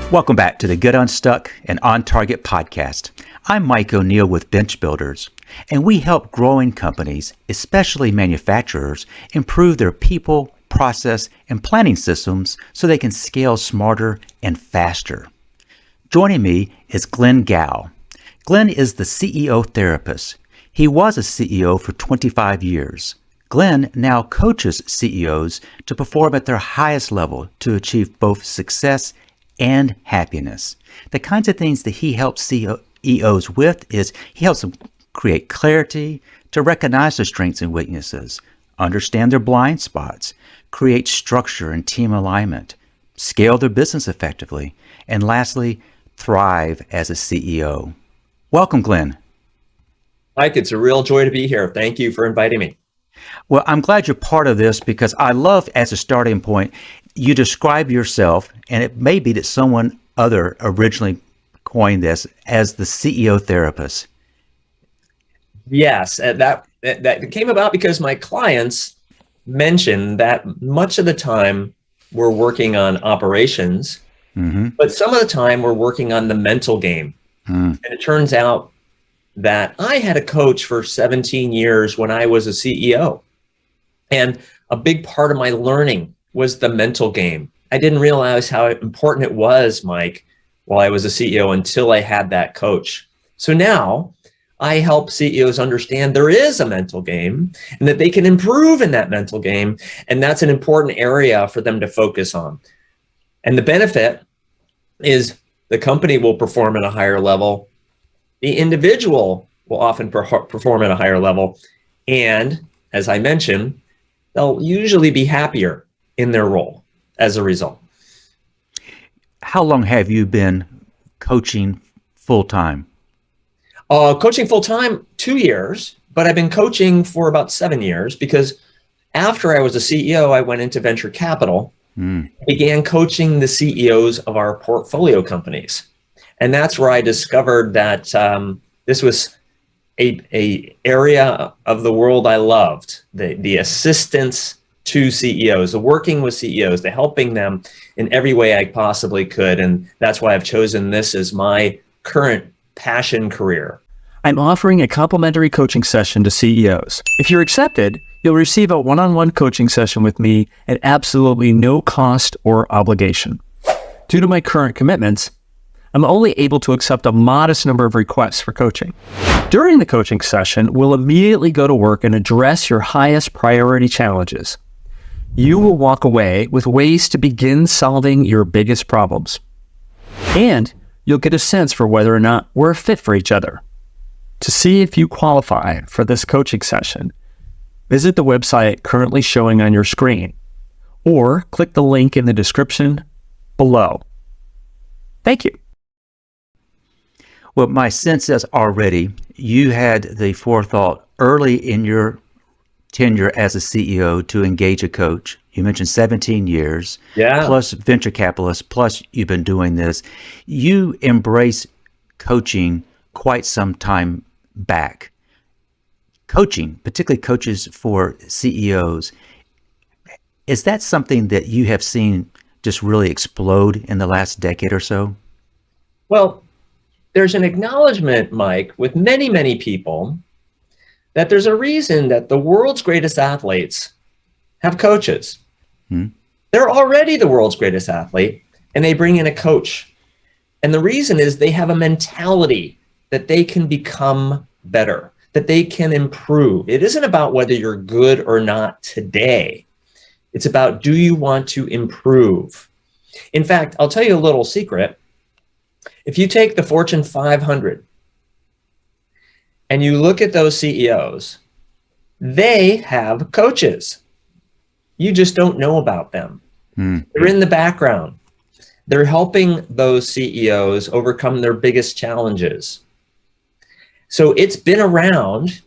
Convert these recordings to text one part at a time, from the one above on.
Welcome back to the Get Unstuck and On Target podcast. I'm Mike O'Neill with Bench Builders, and we help growing companies, especially manufacturers, improve their people, process, and planning systems so they can scale smarter and faster. Joining me is Glenn Gao. Glenn is the CEO therapist. He was a CEO for 25 years. Glenn now coaches CEOs to perform at their highest level to achieve both success and happiness. The kinds of things that he helps CEOs with is he helps them create clarity, to recognize their strengths and weaknesses, understand their blind spots, create structure and team alignment, scale their business effectively, and lastly, thrive as a CEO. Welcome, Glenn. Mike, it's a real joy to be here. Thank you for inviting me. Well, I'm glad you're part of this because I love, as a starting point, you describe yourself, and it may be that someone other originally coined this as the CEO therapist. Yes, that came about because my clients mentioned that much of the time we're working on operations, but some of the time we're working on the mental game. And it turns out that I had a coach for 17 years when I was a CEO. And a big part of my learning was the mental game. I didn't realize how important it was, Mike, while I was a CEO until I had that coach. So now I help CEOs understand there is a mental game and that they can improve in that mental game. And that's an important area for them to focus on. And the benefit is the company will perform at a higher level. The individual will often perform at a higher level. And as I mentioned, they'll usually be happier in their role as a result. How long have you been coaching full-time? Coaching full-time, 2 years, but I've been coaching for about 7 years because after I was a CEO, I went into venture capital, began coaching the CEOs of our portfolio companies. And that's where I discovered that this was a area of the world I loved, the assistance to CEOs, the working with CEOs, the helping them in every way I possibly could. And that's why I've chosen this as my current passion career. I'm offering a complimentary coaching session to CEOs. If you're accepted, you'll receive a one-on-one coaching session with me at absolutely no cost or obligation. Due to my current commitments, I'm only able to accept a modest number of requests for coaching. During the coaching session, we'll immediately go to work and address your highest priority challenges. You will walk away with ways to begin solving your biggest problems. And you'll get a sense for whether or not we're a fit for each other. To see if you qualify for this coaching session, visit the website currently showing on your screen, or click the link in the description below. Thank you. Well, my sense is already you had the forethought early in your tenure as a CEO to engage a coach. You mentioned 17 years, plus venture capitalist, plus you've been doing this. You embrace coaching quite some time back. Coaching, particularly coaches for CEOs, is that something that you have seen just really explode in the last decade or so? Well, there's an acknowledgement, Mike, with many, many people that there's a reason that the world's greatest athletes have coaches. They're already the world's greatest athlete, and they bring in a coach. And the reason is they have a mentality that they can become better, that they can improve. It isn't about whether you're good or not today. It's about, do you want to improve? In fact, I'll tell you a little secret. If you take the Fortune 500 and you look at those CEOs, they have coaches. You just don't know about them. They're in the background. They're helping those CEOs overcome their biggest challenges. So it's been around,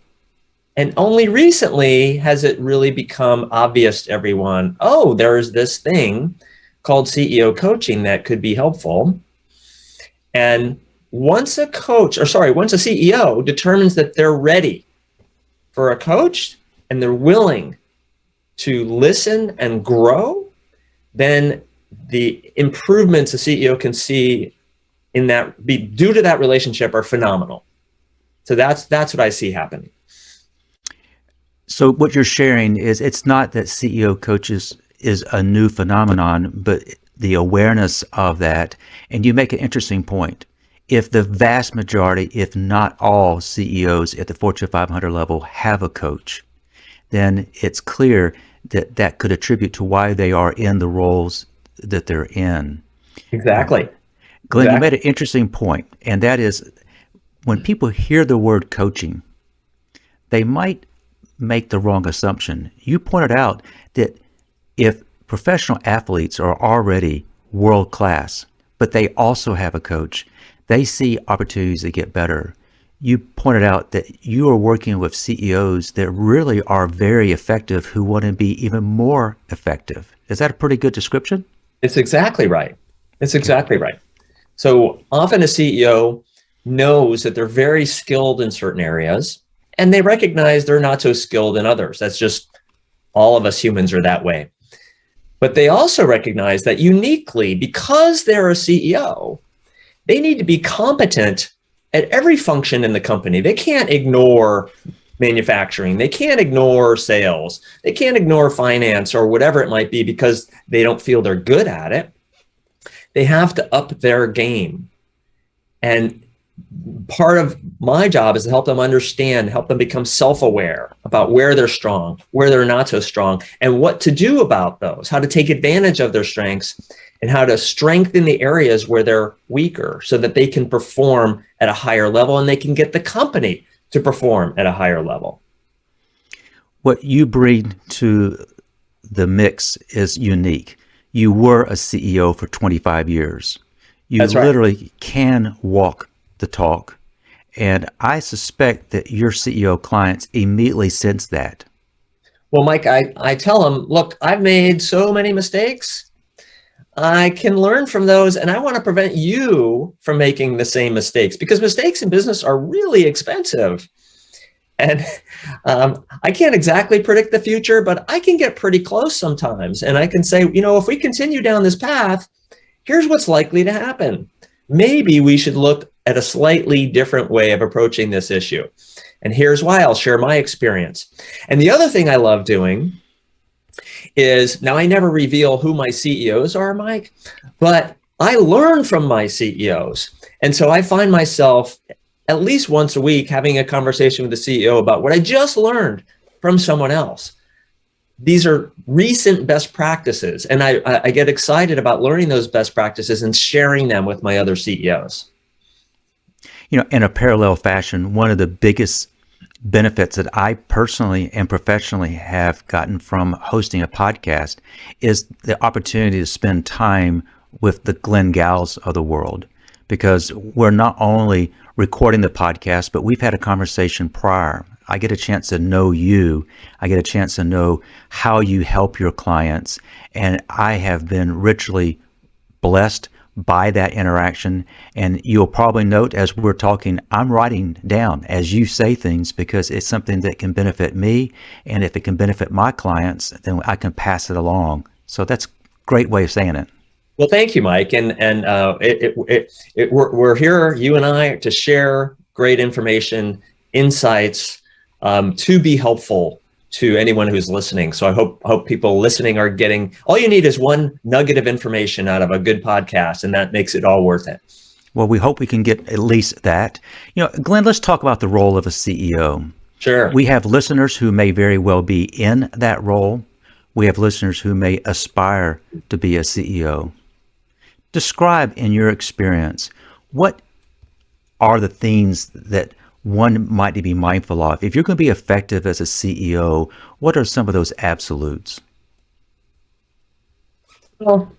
and only recently has it really become obvious to everyone, oh, there's this thing called CEO coaching that could be helpful. And once a CEO determines that they're ready for a coach and they're willing to listen and grow, then the improvements a CEO can see in that be due to that relationship are phenomenal. So that's what I see happening. So what you're sharing is it's not that CEO coaches is a new phenomenon, but the awareness of that. And you make an interesting point. If the vast majority, if not all CEOs at the Fortune 500 level have a coach, then it's clear that that could attribute to why they are in the roles that they're in. Exactly. Glenn, Exactly. you made an interesting point, and that is when people hear the word coaching, they might make the wrong assumption. You pointed out that if professional athletes are already world class, but they also have a coach, they see opportunities to get better. You pointed out that you are working with CEOs that really are very effective who want to be even more effective. Is that a pretty good description? It's exactly right. It's exactly right. So often a CEO knows that they're very skilled in certain areas, and they recognize they're not so skilled in others. That's just all of us humans are that way. But they also recognize that uniquely, because they're a CEO, they need to be competent at every function in the company. They can't ignore manufacturing. They can't ignore sales. They can't ignore finance or whatever it might be because they don't feel they're good at it. They have to up their game. And part of my job is to help them understand, help them become self-aware about where they're strong, where they're not so strong, and what to do about those, how to take advantage of their strengths and how to strengthen the areas where they're weaker so that they can perform at a higher level and they can get the company to perform at a higher level. What you bring to the mix is unique. You were a CEO for 25 years. You That's right. literally can walk the talk. And I suspect that your CEO clients immediately sense that. Well, Mike, I tell them, look, I've made so many mistakes. I can learn from those, and I want to prevent you from making the same mistakes because mistakes in business are really expensive. And I can't exactly predict the future, but I can get pretty close sometimes. And I can say, if we continue down this path, here's what's likely to happen. Maybe we should look at a slightly different way of approaching this issue. And here's why. I'll share my experience. And the other thing I love doing is, now I never reveal who my CEOs are, Mike, but I learn from my CEOs. And so I find myself at least once a week having a conversation with the CEO about what I just learned from someone else. These are recent best practices, and I get excited about learning those best practices and sharing them with my other CEOs. In a parallel fashion, one of the biggest benefits that I personally and professionally have gotten from hosting a podcast is the opportunity to spend time with the Glenn Gals of the world, because we're not only recording the podcast, but we've had a conversation prior. I get a chance to know you. I get a chance to know how you help your clients. And I have been richly blessed by that interaction. And you'll probably note as we're talking, I'm writing down as you say things because it's something that can benefit me. And if it can benefit my clients, then I can pass it along. So that's a great way of saying it. Well, thank you, Mike. And we're here, you and I, to share great information, insights, to be helpful to anyone who's listening. So I hope people listening are getting, all you need is one nugget of information out of a good podcast, and that makes it all worth it. Well, we hope we can get at least that. Glenn, let's talk about the role of a CEO. Sure. We have listeners who may very well be in that role. We have listeners who may aspire to be a CEO. Describe, in your experience, what are the things that one might be mindful of? If you're going to be effective as a CEO, what are some of those absolutes? Well,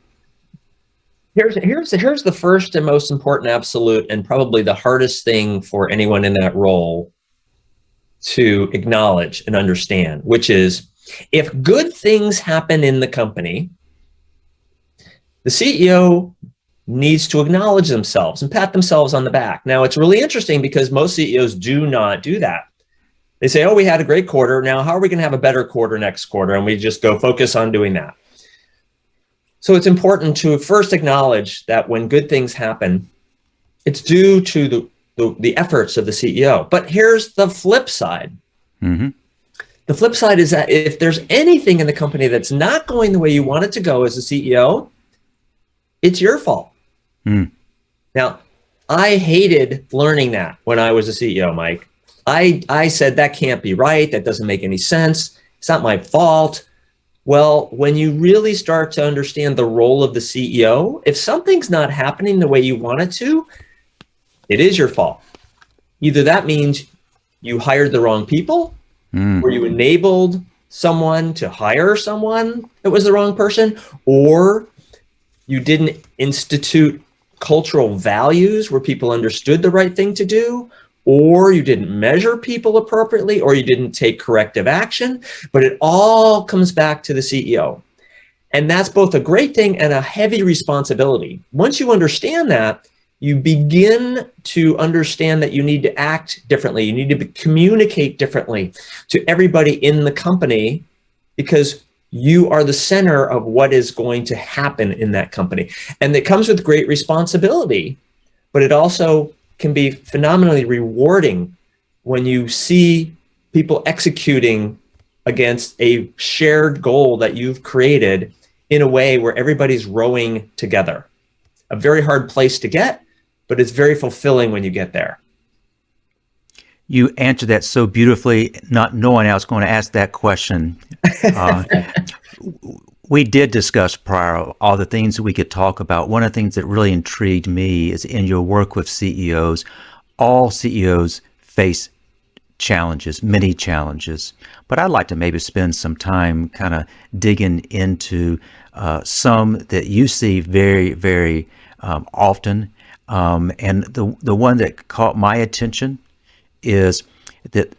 here's the first and most important absolute, and probably the hardest thing for anyone in that role to acknowledge and understand, which is, if good things happen in the company, the CEO needs to acknowledge themselves and pat themselves on the back. Now, it's really interesting because most CEOs do not do that. They say, oh, we had a great quarter. Now, how are we going to have a better quarter next quarter? And we just go focus on doing that. So it's important to first acknowledge that when good things happen, it's due to the efforts of the CEO. But here's the flip side. Mm-hmm. The flip side is that if there's anything in the company that's not going the way you want it to go as a CEO, it's your fault. Mm. Now, I hated learning that when I was a CEO, Mike. I said, that can't be right. That doesn't make any sense. It's not my fault. Well, when you really start to understand the role of the CEO, if something's not happening the way you want it to, it is your fault. Either that means you hired the wrong people, or you enabled someone to hire someone that was the wrong person, or you didn't institute cultural values where people understood the right thing to do, or you didn't measure people appropriately, or you didn't take corrective action. But it all comes back to the CEO. And that's both a great thing and a heavy responsibility. Once you understand that, you begin to understand that you need to act differently. You need to communicate differently to everybody in the company, because you are the center of what is going to happen in that company. And it comes with great responsibility, but it also can be phenomenally rewarding when you see people executing against a shared goal that you've created in a way where everybody's rowing together. A very hard place to get, but it's very fulfilling when you get there. You answered that so beautifully, not knowing I was going to ask that question. We did discuss prior all the things that we could talk about. One of the things that really intrigued me is in your work with CEOs, all CEOs face challenges, many challenges. But I'd like to maybe spend some time kind of digging into some that you see very, very often. And the one that caught my attention is that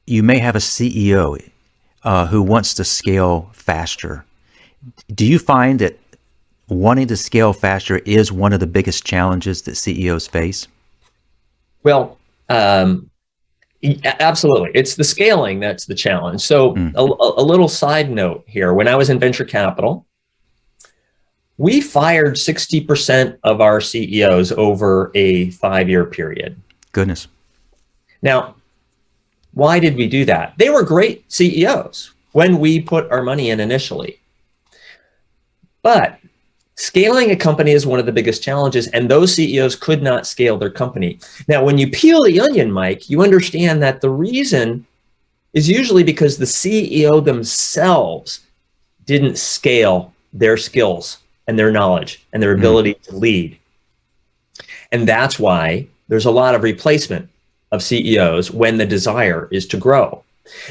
you may have a CEO who wants to scale faster. Do you find that wanting to scale faster is one of the biggest challenges that CEOs face? Well, absolutely. It's the scaling that's the challenge. So a little side note here. When I was in venture capital, we fired 60% of our CEOs over a 5-year period. Goodness. Now, why did we do that? They were great CEOs when we put our money in initially. But scaling a company is one of the biggest challenges, and those CEOs could not scale their company. Now, when you peel the onion, Mike, you understand that the reason is usually because the CEO themselves didn't scale their skills and their knowledge and their ability to lead. And that's why there's a lot of replacement of CEOs when the desire is to grow.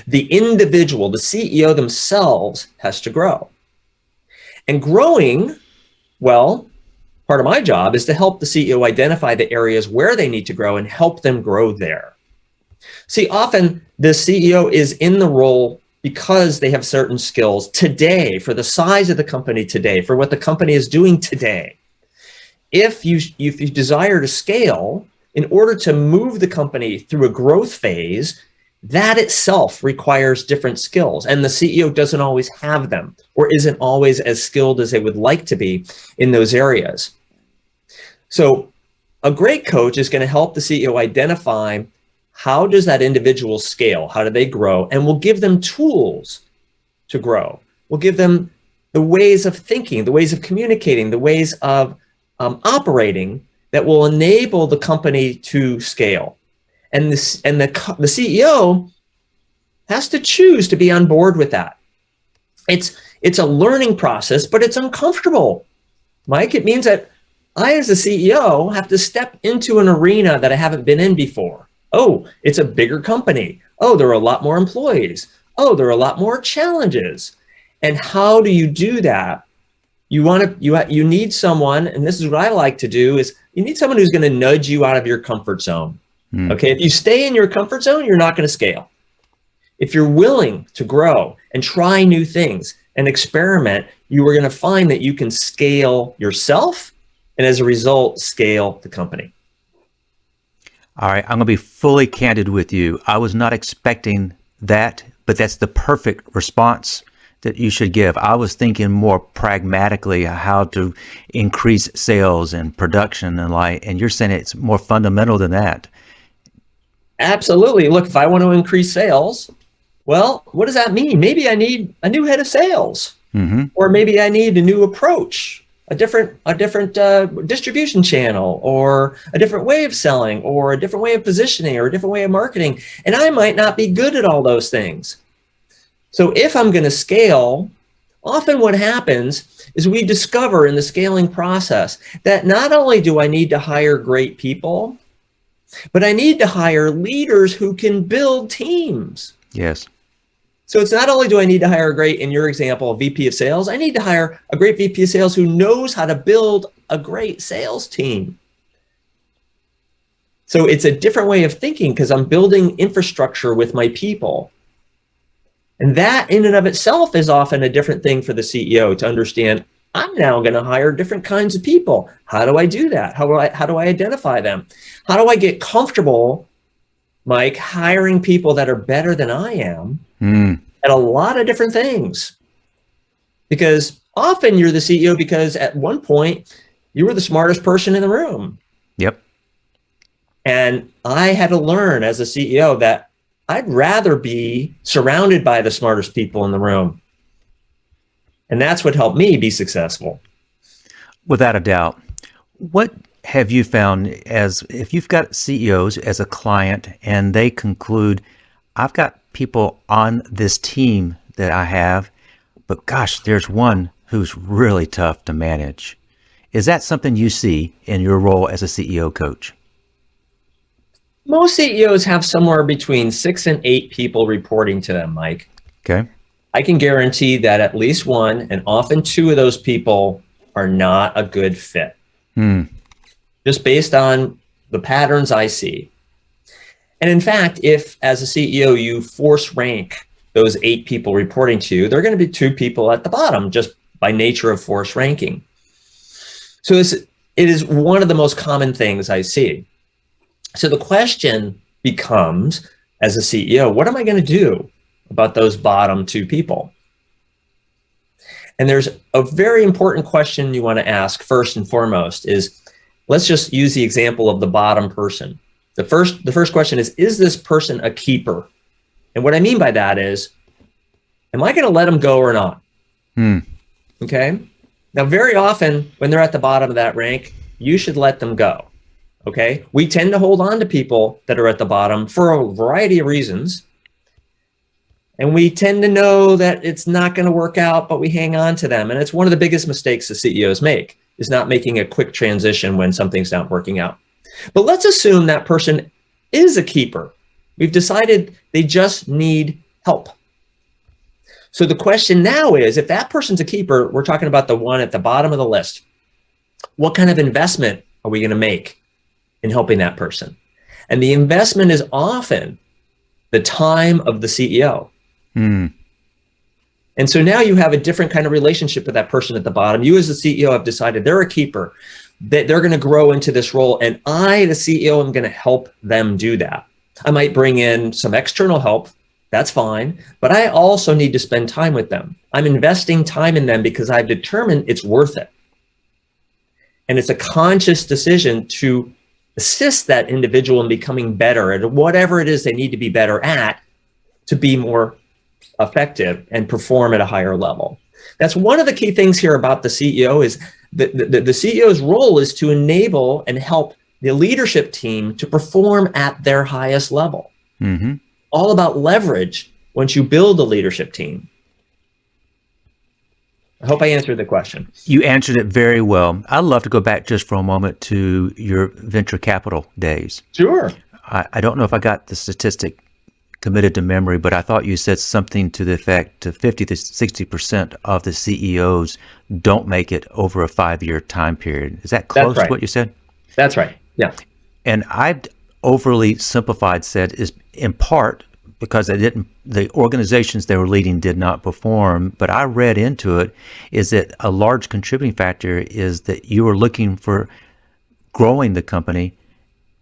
The individual, the CEO themselves, has to grow. And growing, well, part of my job is to help the CEO identify the areas where they need to grow and help them grow there. See, often the CEO is in the role because they have certain skills today, for the size of the company today, for what the company is doing today. If you desire to scale, in order to move the company through a growth phase, that itself requires different skills. And the CEO doesn't always have them, or isn't always as skilled as they would like to be in those areas. So a great coach is going to help the CEO identify, how does that individual scale? How do they grow? And we'll give them tools to grow. We'll give them the ways of thinking, the ways of communicating, the ways of operating that will enable the company to scale. And the CEO has to choose to be on board with that. It's a learning process, but it's uncomfortable, Mike. It means that I, as a CEO, have to step into an arena that I haven't been in before. Oh, it's a bigger company. Oh, there are a lot more employees. Oh, there are a lot more challenges. And how do you do that? You need someone, and this is what I like to do, is you need someone who's going to nudge you out of your comfort zone. Okay, if you stay in your comfort zone, you're not going to scale. If you're willing to grow and try new things and experiment, you are going to find that you can scale yourself, and as a result, scale the company. All right, I'm going to be fully candid with you. I was not expecting that, but that's the perfect response that you should give? I was thinking more pragmatically how to increase sales and production and you're saying it's more fundamental than that. Absolutely. Look, if I want to increase sales, well, what does that mean? Maybe I need a new head of sales, or maybe I need a new approach, a different distribution channel, or a different way of selling, or a different way of positioning, or a different way of marketing. And I might not be good at all those things. So if I'm going to scale, often what happens is we discover in the scaling process that not only do I need to hire great people, but I need to hire leaders who can build teams. Yes. So it's not only do I need to hire a great, in your example, a VP of sales, I need to hire a great VP of sales who knows how to build a great sales team. So it's a different way of thinking because I'm building infrastructure with my people. And that in and of itself is often a different thing for the CEO to understand. I'm now going to hire different kinds of people. How do I do that? How do I identify them? How do I get comfortable, Mike, hiring people that are better than I am at a lot of different things? Because often you're the CEO because at one point you were the smartest person in the room. Yep. And I had to learn as a CEO that I'd rather be surrounded by the smartest people in the room. And that's what helped me be successful. Without a doubt. What have you found as if you've got CEOs as a client and they conclude, I've got people on this team that I have, but gosh, there's one who's really tough to manage. Is that something you see in your role as a CEO coach? Most CEOs have somewhere between 6 and 8 people reporting to them, Mike. Okay. I can guarantee that at least one, and often 2 of those people are not a good fit. Just based on the patterns I see. And in fact, if as a CEO, you force rank those 8 people reporting to you, there are going to be 2 people at the bottom just by nature of force ranking. So it is one of the most common things I see. So the question becomes, as a CEO, what am I going to do about those bottom 2 people? And there's a very important question you want to ask first and foremost is, let's just use the example of the bottom person. The first question is this person a keeper? And what I mean by that is, am I going to let them go or not? Okay. Now, very often when they're at the bottom of that rank, you should let them go. Okay. We tend to hold on to people that are at the bottom for a variety of reasons. And we tend to know that it's not going to work out, but we hang on to them. And it's one of the biggest mistakes the CEOs make, is not making a quick transition when something's not working out. But let's assume that person is a keeper. We've decided they just need help. So the question now is, if that person's a keeper, we're talking about the one at the bottom of the list. What kind of investment are we going to make in helping that person? And the investment is often the time of the CEO. And so now you have a different kind of relationship with that person at the bottom. You as the CEO have decided they're a keeper, that they're going to grow into this role. And I, the CEO, am going to help them do that. I might bring in some external help. That's fine. But I also need to spend time with them. I'm investing time in them because I've determined it's worth it. And it's a conscious decision to assist that individual in becoming better at whatever it is they need to be better at to be more effective and perform at a higher level. That's one of the key things here about the CEO is the CEO's role is to enable and help the leadership team to perform at their highest level. All about leverage once you build a leadership team. I hope I answered the question. You answered it very well. I'd love to go back just for a moment to your venture capital days. Sure. I don't know if I got the statistic committed to memory, but I thought you said something to the effect to 50 to 60% of the CEOs don't make it over a 5-year time period. Is that close to what you said? That's right. Yeah. And I've overly simplified said is in part because the organizations they were leading did not perform, but I read into it is that a large contributing factor is that you were looking for growing the company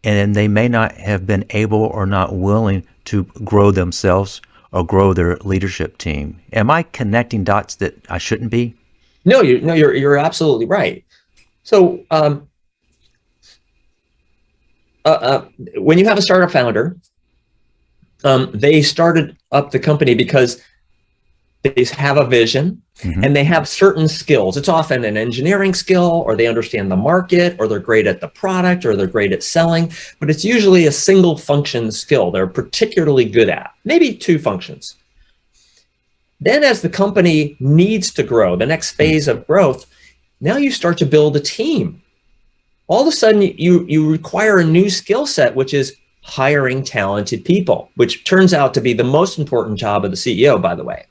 and they may not have been able or not willing to grow themselves, or grow their leadership team. Am I connecting dots that I shouldn't be? No, you're absolutely right. So when you have a startup founder, they started up the company because they have a vision and they have certain skills. It's often an engineering skill, or they understand the market, or they're great at the product, or they're great at selling, but it's usually a single function skill they're particularly good at, maybe two functions. Then as the company needs to grow, the next phase of growth, now you start to build a team. All of a sudden you require a new skill set, which is hiring talented people, which turns out to be the most important job of the CEO, by the way.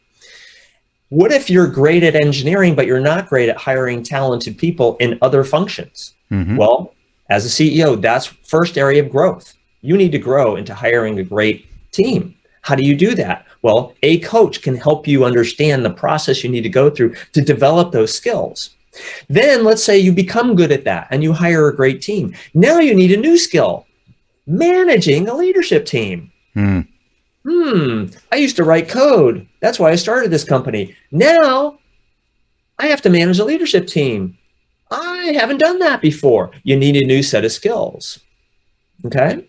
What if you're great at engineering, but you're not great at hiring talented people in other functions? Well, as a CEO, that's first area of growth. You need to grow into hiring a great team. How do you do that? Well, a coach can help you understand the process you need to go through to develop those skills. Then let's say you become good at that and you hire a great team. Now you need a new skill, managing a leadership team. I used to write code. That's why I started this company. Now I have to manage a leadership team. I haven't done that before. You need a new set of skills. Okay.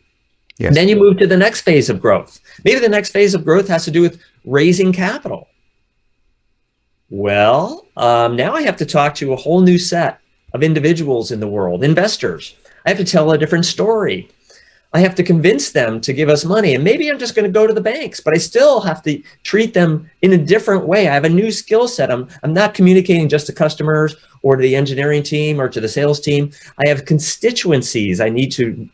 Yes. Then you move to the next phase of growth. Maybe the next phase of growth has to do with raising capital. Well, now I have to talk to a whole new set of individuals in the world, investors. I have to tell a different story. I have to convince them to give us money. And maybe I'm just going to go to the banks, but I still have to treat them in a different way. I have a new skill set. I'm not communicating just to customers or to the engineering team or to the sales team. I have constituencies I need to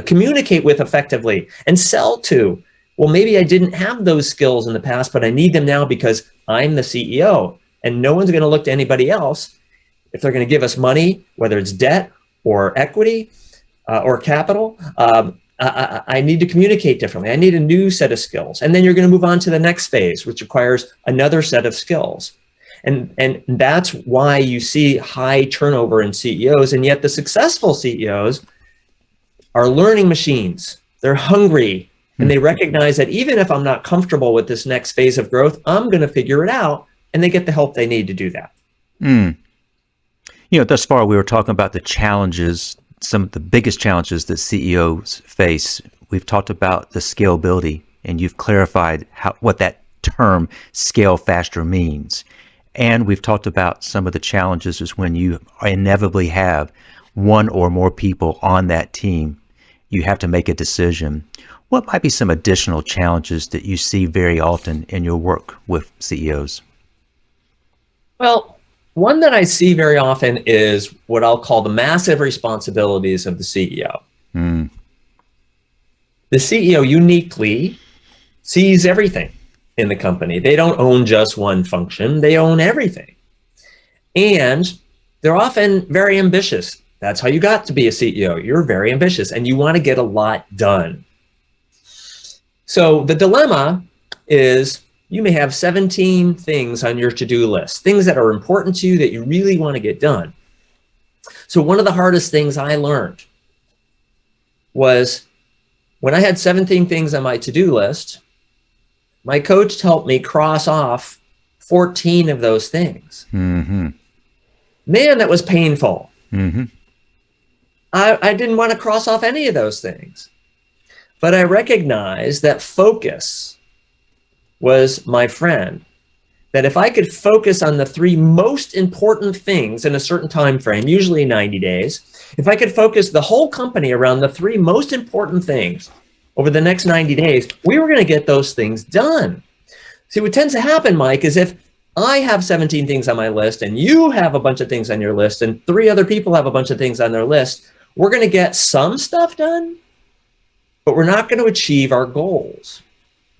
communicate with effectively and sell to. Well, maybe I didn't have those skills in the past, but I need them now because I'm the CEO, and no one's going to look to anybody else if they're going to give us money, whether it's debt or equity or capital. I need to communicate differently. I need a new set of skills. And then you're going to move on to the next phase, which requires another set of skills. And that's why you see high turnover in CEOs. And yet the successful CEOs are learning machines. They're hungry. And they recognize that even if I'm not comfortable with this next phase of growth, I'm going to figure it out. And they get the help they need to do that. Thus far we were talking about the challenges, some of the biggest challenges that CEOs face. We've talked about the scalability, and you've clarified what that term scale faster means. And we've talked about some of the challenges is when you inevitably have one or more people on that team. You have to make a decision. What might be some additional challenges that you see very often in your work with CEOs? Well, one that I see very often is what I'll call the massive responsibilities of the CEO. The CEO uniquely sees everything in the company. They don't own just one function. They own everything. And they're often very ambitious. That's how you got to be a CEO. You're very ambitious and you want to get a lot done. So the dilemma is you may have 17 things on your to-do list, things that are important to you that you really want to get done. So one of the hardest things I learned was when I had 17 things on my to-do list, my coach helped me cross off 14 of those things. Man, that was painful. I didn't want to cross off any of those things. But I recognized that focus was my friend, that if I could focus on the three most important things in a certain time frame, usually 90 days, if I could focus the whole company around the three most important things over the next 90 days, we were going to get those things done. See, what tends to happen, Mike, is if I have 17 things on my list and you have a bunch of things on your list and three other people have a bunch of things on their list, we're going to get some stuff done, but we're not going to achieve our goals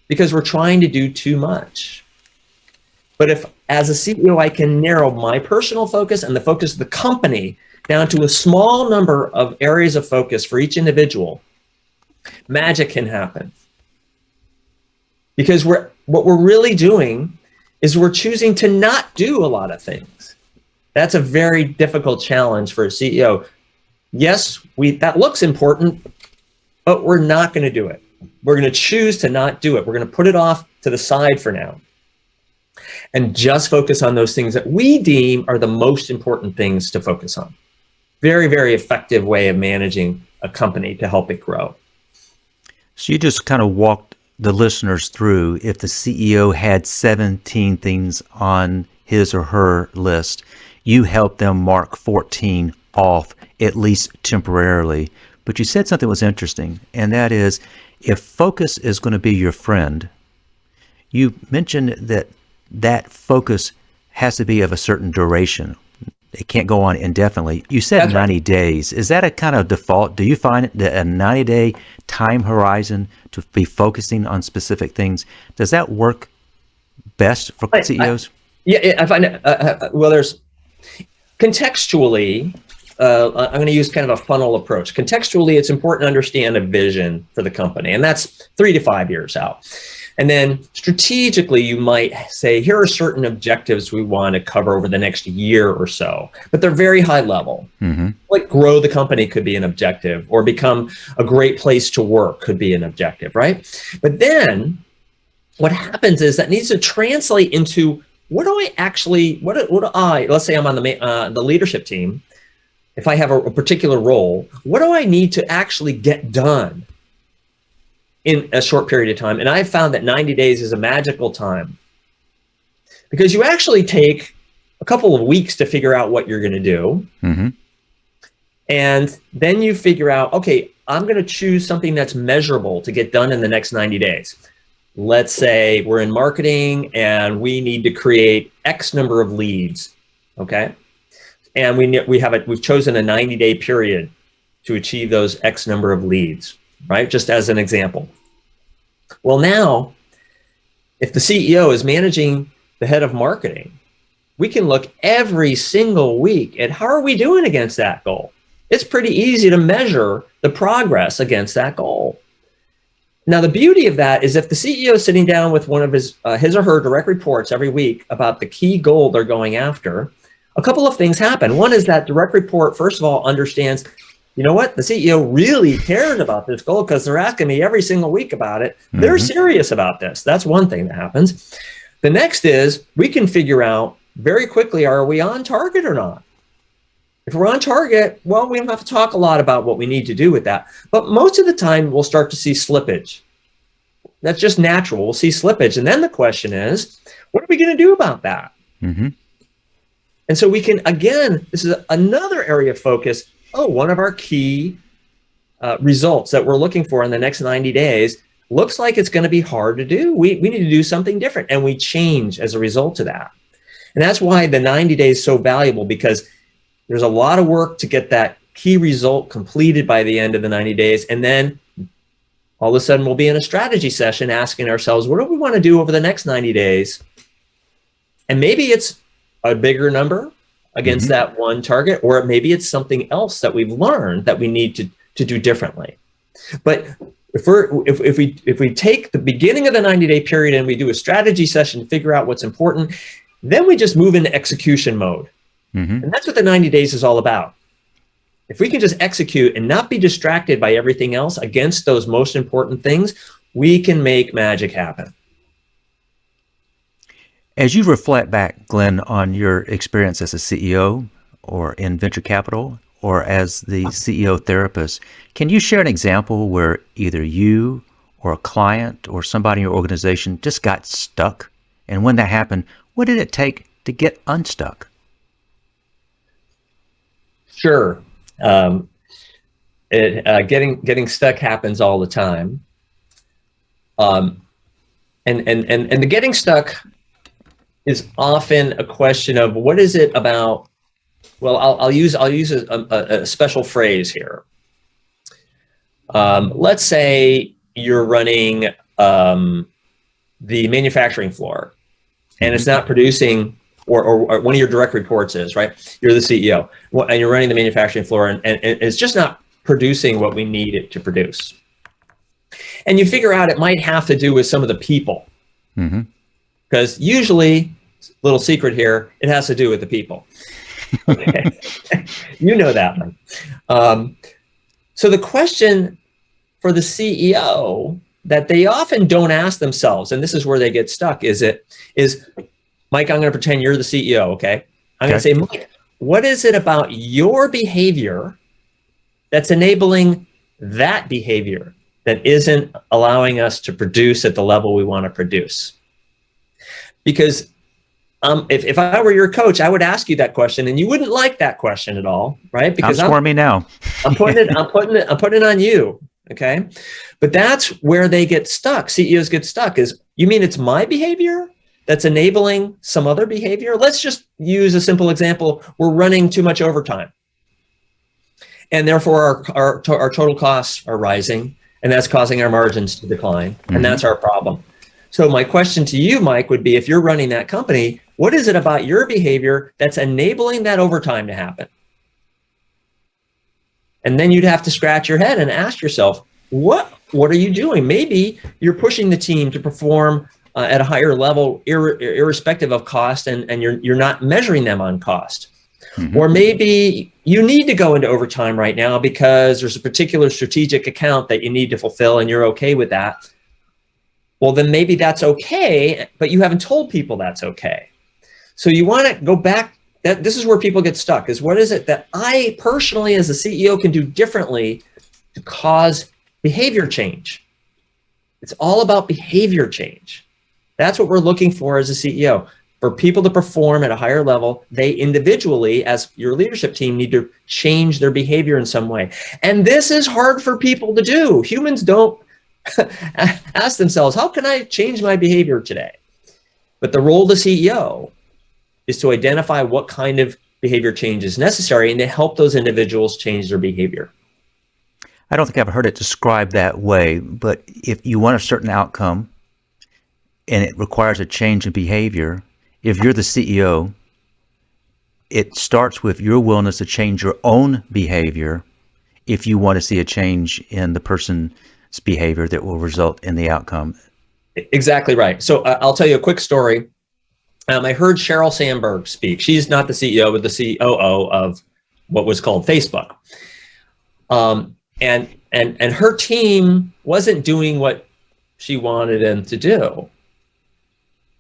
because we're trying to do too much. But if, as a CEO, I can narrow my personal focus and the focus of the company down to a small number of areas of focus for each individual, magic can happen. Because what we're really doing is we're choosing to not do a lot of things. That's a very difficult challenge for a CEO. Yes, that looks important, but we're not going to do it we're going to choose to not do it. We're going to put it off to the side for now and just focus on those things that we deem are the most important things to focus on. Very, very effective way of managing a company to help it grow. So you just kind of walked the listeners through, if the CEO had 17 things on his or her list, you helped them mark 14 off, at least temporarily. But you said something was interesting, and that is, if focus is going to be your friend, you mentioned that focus has to be of a certain duration. It can't go on indefinitely. You said That's 90 right. days. Is that a kind of default? Do you find that a 90-day time horizon to be focusing on specific things, does that work best for CEOs? Yeah, I find it, well, there's contextually, I'm going to use kind of a funnel approach. Contextually, it's important to understand a vision for the company, and that's 3 to 5 years out. And then strategically, you might say, here are certain objectives we want to cover over the next year or so, but they're very high level. Mm-hmm. Like grow the company could be an objective, or become a great place to work could be an objective, right? But then what happens is that needs to translate into, what do I actually, let's say I'm on the leadership team. If I have a particular role, what do I need to actually get done in a short period of time? And I've found that 90 days is a magical time, because you actually take a couple of weeks to figure out what you're going to do. Mm-hmm. And then you figure out, okay, I'm going to choose something that's measurable to get done in the next 90 days. Let's say we're in marketing and we need to create X number of leads. Okay. And we've chosen a 90-day period to achieve those X number of leads, right? Just as an example. Well, now, if the CEO is managing the head of marketing, we can look every single week at how are we doing against that goal. It's pretty easy to measure the progress against that goal. Now, the beauty of that is if the CEO is sitting down with one of his or her direct reports every week about the key goal they're going after, a couple of things happen. One is that direct report, first of all, understands, you know what, the CEO really cares about this goal because they're asking me every single week about it. Mm-hmm. They're serious about this. That's one thing that happens. The next is we can figure out very quickly, are we on target or not? If we're on target, well, we don't have to talk a lot about what we need to do with that. But most of the time, we'll start to see slippage. That's just natural. We'll see slippage. And then the question is, what are we going to do about that? Mm-hmm. And so we can, again, this is another area of focus. One of our key results that we're looking for in the next 90 days looks like it's going to be hard to do. We need to do something different, and we change as a result of that. And that's why the 90 days is so valuable, because there's a lot of work to get that key result completed by the end of the 90 days. And then all of a sudden we'll be in a strategy session asking ourselves, what do we want to do over the next 90 days? And maybe it's a bigger number against mm-hmm. that one target, or maybe it's something else that we've learned that we need to do differently. But if we take the beginning of the 90-day period and we do a strategy session to figure out what's important, then we just move into execution mode. Mm-hmm. And that's what the 90 days is all about. If we can just execute and not be distracted by everything else against those most important things, we can make magic happen. As you reflect back, Glenn, on your experience as a CEO or in venture capital or as the CEO therapist, can you share an example where either you or a client or somebody in your organization just got stuck? And when that happened, what did it take to get unstuck? Sure. Getting stuck happens all the time. And the getting stuck is often a question of what is it about? Well, I'll use a special phrase here. Let's say you're running the manufacturing floor, and it's not producing, or one of your direct reports is, right? You're the CEO, and you're running the manufacturing floor, and it's just not producing what we need it to produce. And you figure out it might have to do with some of the people. Mm-hmm. Because usually, little secret here, it has to do with the people. Okay. You know that one. So the question for the CEO that they often don't ask themselves, and this is where they get stuck, is Mike, I'm going to pretend you're the CEO, okay? I'm going to say, Mike, what is it about your behavior that's enabling that behavior that isn't allowing us to produce at the level we want to produce? Because if I were your coach, I would ask you that question, and you wouldn't like that question at all, right? Because I'm squirmy now. I'm putting it on you, okay? But that's where they get stuck. CEOs get stuck. Is, you mean it's my behavior that's enabling some other behavior? Let's just use a simple example. We're running too much overtime, and therefore our total costs are rising, and that's causing our margins to decline, and that's our problem. So my question to you, Mike, would be, if you're running that company, what is it about your behavior that's enabling that overtime to happen? And then you'd have to scratch your head and ask yourself, what are you doing? Maybe you're pushing the team to perform at a higher level, irrespective of cost, and you're not measuring them on cost. Or maybe you need to go into overtime right now because there's a particular strategic account that you need to fulfill, and you're okay with that. Well, then maybe that's okay, but you haven't told people that's okay. So you want to go back. This is where people get stuck, is what is it that I personally as a CEO can do differently to cause behavior change? It's all about behavior change. That's what we're looking for as a CEO. For people to perform at a higher level, they individually, as your leadership team, need to change their behavior in some way. And this is hard for people to do. Humans don't ask themselves, how can I change my behavior today? But the role of the CEO is to identify what kind of behavior change is necessary and to help those individuals change their behavior. I don't think I've heard it described that way, but if you want a certain outcome and it requires a change in behavior, if you're the CEO, it starts with your willingness to change your own behavior if you want to see a change in the person's behavior that will result in the outcome. Exactly right. So I'll tell you a quick story. I heard Sheryl Sandberg speak. She's not the CEO, but the COO of what was called Facebook. And her team wasn't doing what she wanted them to do.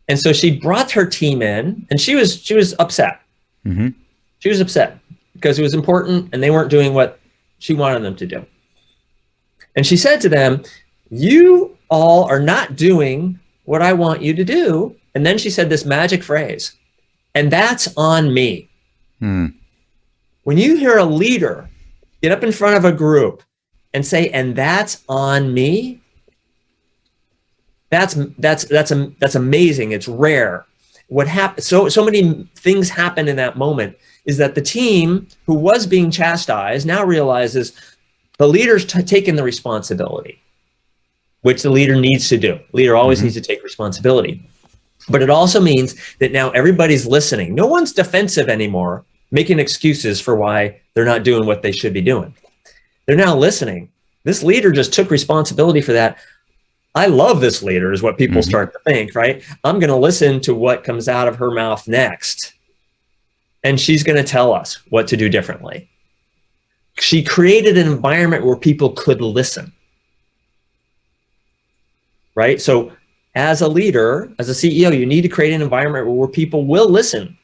And so she brought her team in, and she was upset. She was upset because it was important and they weren't doing what she wanted them to do. And she said to them, you all are not doing what I want you to do. And then she said this magic phrase, and that's on me. When you hear a leader get up in front of a group and say, and that's on me, that's amazing. It's rare. What happened? So many things happen in that moment is that the team who was being chastised now realizes the leader's taken the responsibility, which the leader needs to do. Leader always needs to take responsibility. But it also means that now everybody's listening. No one's defensive anymore, making excuses for why they're not doing what they should be doing. They're now listening. This leader just took responsibility for that. I love this leader is what people start to think, right? I'm going to listen to what comes out of her mouth next. And she's going to tell us what to do differently. She created an environment where people could listen, right? So as a leader, as a CEO, you need to create an environment where people will listen.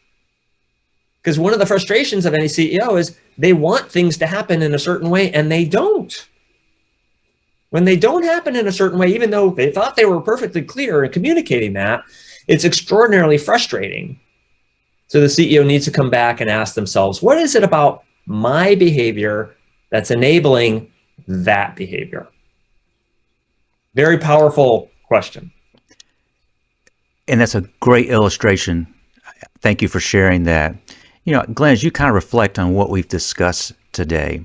Because one of the frustrations of any CEO is they want things to happen in a certain way and they don't. When they don't happen in a certain way, even though they thought they were perfectly clear in communicating that, it's extraordinarily frustrating. So the CEO needs to come back and ask themselves, what is it about my behavior that's enabling that behavior? Very powerful question. And that's a great illustration. Thank you for sharing that. You know, Glenn, as you kind of reflect on what we've discussed today,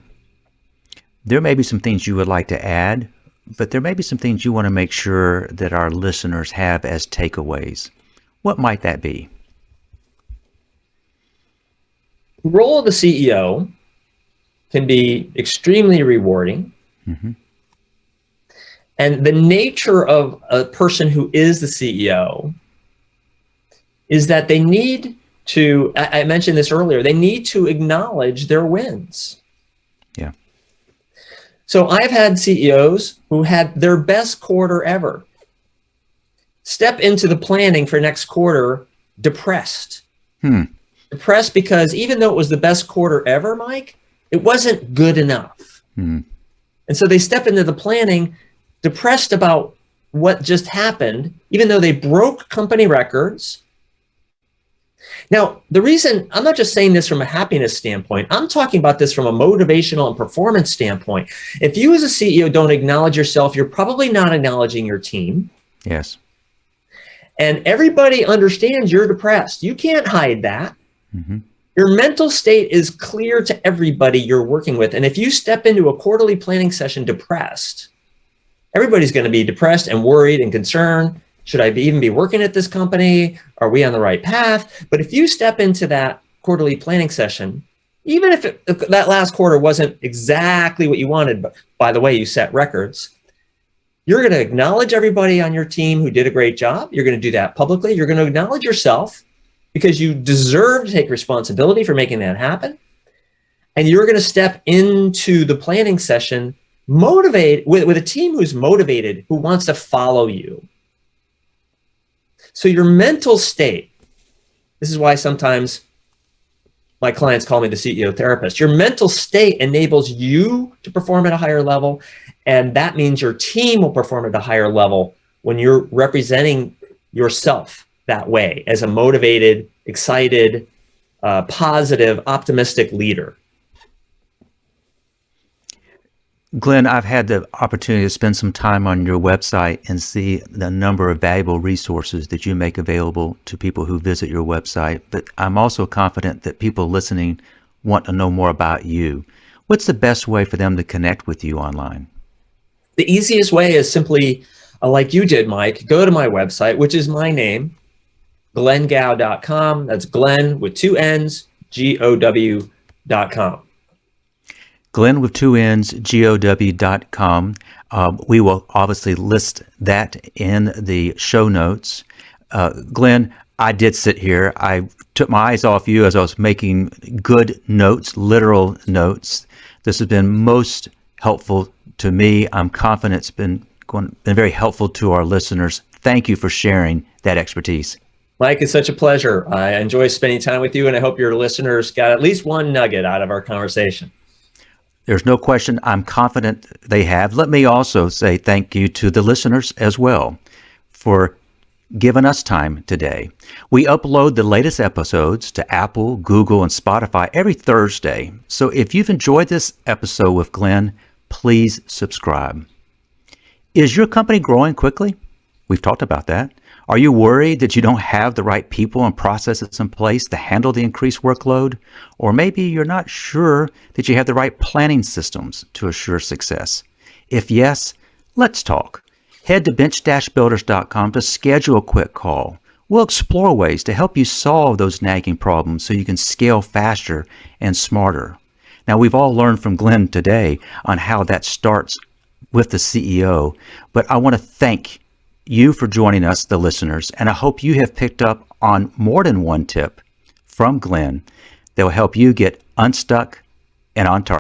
there may be some things you would like to add, but there may be some things you want to make sure that our listeners have as takeaways. What might that be? The role of the CEO can be extremely rewarding. And the nature of a person who is the CEO is that they need to, I mentioned this earlier, they need to acknowledge their wins. Yeah. So I've had CEOs who had their best quarter ever step into the planning for next quarter depressed. Depressed because even though it was the best quarter ever, Mike, it wasn't good enough. And so they step into the planning depressed about what just happened, even though they broke company records. Now, the reason I'm not just saying this from a happiness standpoint, I'm talking about this from a motivational and performance standpoint. If you as a CEO don't acknowledge yourself, you're probably not acknowledging your team. Yes. And everybody understands you're depressed. You can't hide that. Your mental state is clear to everybody you're working with. And if you step into a quarterly planning session depressed, everybody's going to be depressed and worried and concerned. Should I even be working at this company? Are we on the right path? But if you step into that quarterly planning session, even if that last quarter wasn't exactly what you wanted, but by the way, you set records, you're going to acknowledge everybody on your team who did a great job. You're going to do that publicly. You're going to acknowledge yourself because you deserve to take responsibility for making that happen. And you're going to step into the planning session motivated with a team who's motivated, who wants to follow you. So your mental state, this is why sometimes my clients call me the CEO therapist. Your mental state enables you to perform at a higher level. And that means your team will perform at a higher level when you're representing yourself that way as a motivated, excited, positive, optimistic leader. Glenn, I've had the opportunity to spend some time on your website and see the number of valuable resources that you make available to people who visit your website. But I'm also confident that people listening want to know more about you. What's the best way for them to connect with you online? The easiest way is simply, like you did, Mike, go to my website, which is my name, glenngow.com. That's Glenn with 2 N's, GOW.com. Glenn with 2 N's, GOW.com. We will obviously list that in the show notes. Glenn, I did sit here. I took my eyes off you as I was making good notes, literal notes. This has been most helpful to me. I'm confident it's been very helpful to our listeners. Thank you for sharing that expertise. Mike, it's such a pleasure. I enjoy spending time with you, and I hope your listeners got at least one nugget out of our conversation. There's no question. I'm confident they have. Let me also say thank you to the listeners as well for giving us time today. We upload the latest episodes to Apple, Google, and Spotify every Thursday. So if you've enjoyed this episode with Glenn, please subscribe. Is your company growing quickly? We've talked about that. Are you worried that you don't have the right people and processes in place to handle the increased workload? Or maybe you're not sure that you have the right planning systems to assure success. If yes, let's talk. Head to bench-builders.com to schedule a quick call. We'll explore ways to help you solve those nagging problems so you can scale faster and smarter. Now, we've all learned from Glenn today on how that starts with the CEO, but I want to thank you for joining us, the listeners, and I hope you have picked up on more than one tip from Glenn that will help you get unstuck and on target.